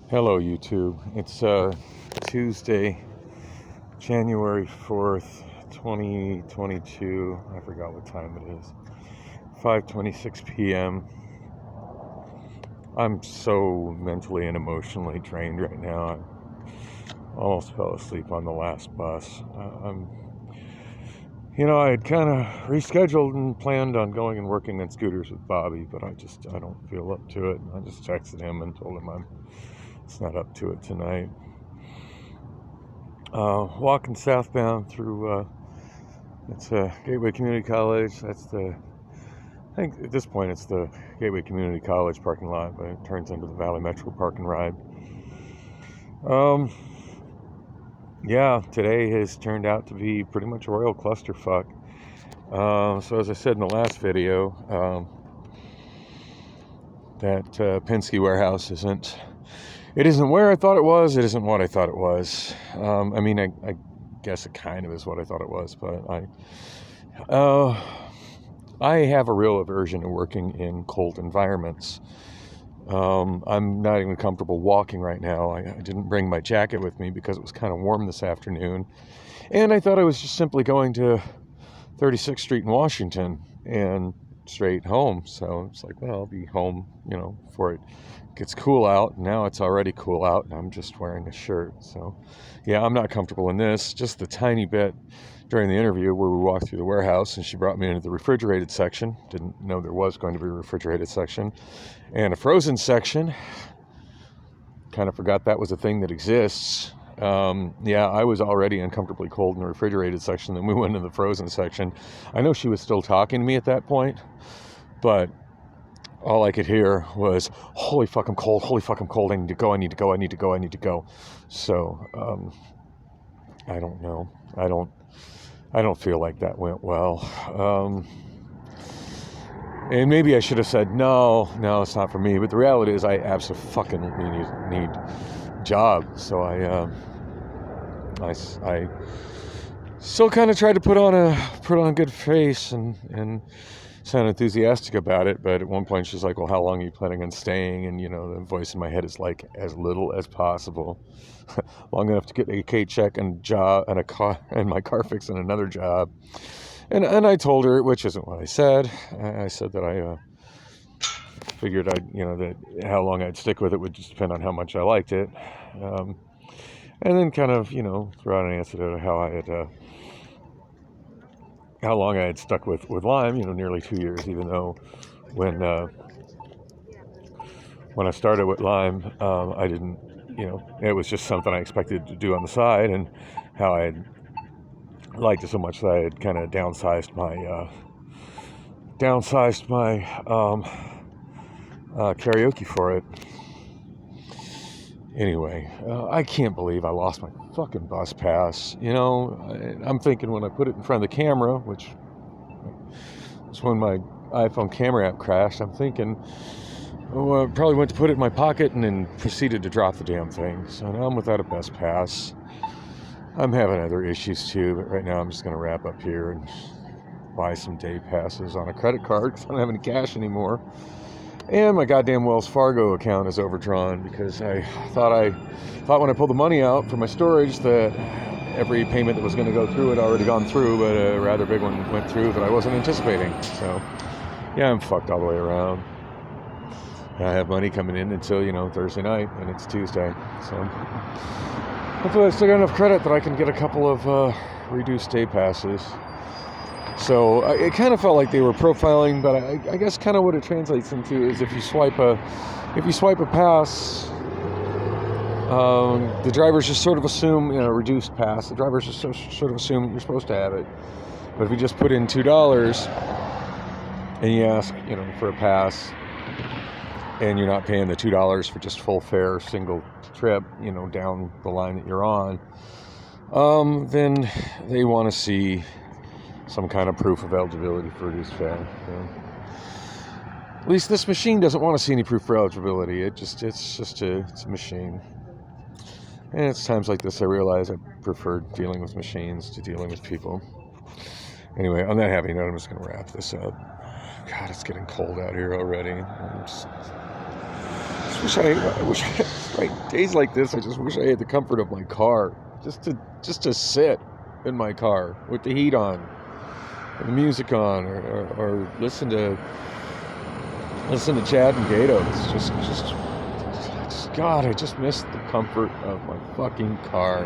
Hello, YouTube. It's Tuesday, January 4th, 2022. I forgot what time it is. 5:26 p.m. I'm so mentally and emotionally drained right now. I almost fell asleep on the last bus. I had kind of rescheduled and planned on going and working on scooters with Bobby, but I don't feel up to it. I just texted him and told him it's not up to it tonight. Walking southbound through it's Gateway Community College. I think at this point it's the Gateway Community College parking lot, but it turns into the Valley Metro Park and Ride. Yeah, today has turned out to be pretty much a royal clusterfuck. So as I said in the last video, that Penske warehouse isn't where I thought it was. It isn't what I thought it was. I guess it kind of is what I thought it was, but I have a real aversion to working in cold environments. I'm not even comfortable walking right now. I didn't bring my jacket with me because it was kind of warm this afternoon, and I thought I was just simply going to 36th Street in Washington and straight home. So it's like, well, I'll be home, before it gets cool out. Now it's already cool out, and I'm just wearing a shirt. So, yeah, I'm not comfortable in this. Just the tiny bit during the interview where we walked through the warehouse, and she brought me into the refrigerated section. Didn't know there was going to be a refrigerated section and a frozen section. Kind of forgot that was a thing that exists. I was already uncomfortably cold in the refrigerated section. Then we went into the frozen section. I know she was still talking to me at that point, but all I could hear was, holy fuck, I'm cold. Holy fuck, I'm cold. I need to go. I need to go. I need to go. I need to go. So, I don't know. I don't feel like that went well. And maybe I should have said, no, it's not for me. But the reality is I absolutely need a job. So I still kind of tried to put on a good face and sound enthusiastic about it. But at one point she's like, well, how long are you planning on staying? And, the voice in my head is like, as little as possible. Long enough to get a paycheck and job and a car and my car fixed and another job. And I told her, which isn't what I said. I said that I figured that how long I'd stick with it would just depend on how much I liked it. And then kind of, throw out an answer to how long I had stuck with Lime, nearly 2 years, even though when I started with Lime, I didn't, it was just something I expected to do on the side, and how I had liked it so much that I had kind of downsized my karaoke for it. Anyway, I can't believe I lost my fucking bus pass. I'm thinking when I put it in front of the camera, which was when my iPhone camera app crashed, I'm thinking, I probably went to put it in my pocket and then proceeded to drop the damn thing. So now I'm without a bus pass. I'm having other issues too, but right now I'm just going to wrap up here and buy some day passes on a credit card because I don't have any cash anymore. And my goddamn Wells Fargo account is overdrawn because I thought when I pulled the money out for my storage that every payment that was going to go through had already gone through, but a rather big one went through that I wasn't anticipating. So, yeah, I'm fucked all the way around. And I have money coming in until, Thursday night, and it's Tuesday. So, hopefully I still got enough credit that I can get a couple of reduced day passes. So it kind of felt like they were profiling, but I guess kind of what it translates into is if you swipe a pass, the drivers just sort of assume, reduced pass. The drivers just sort of assume you're supposed to have it. But if you just put in $2 and you ask, for a pass, and you're not paying the $2 for just full fare, single trip, down the line that you're on, then they want to see some kind of proof of eligibility for reduced fare. At least this machine doesn't want to see any proof for eligibility. It's a machine. And it's times like this I realize I prefer dealing with machines to dealing with people. Anyway, on that happy note, I'm just going to wrap this up. God, it's getting cold out here already. I wish I right Days like this, I just wish I had the comfort of my car, just to sit in my car with the heat on, or the music on, or listen to Chad and Gato. It's just God, I just miss the comfort of my fucking car.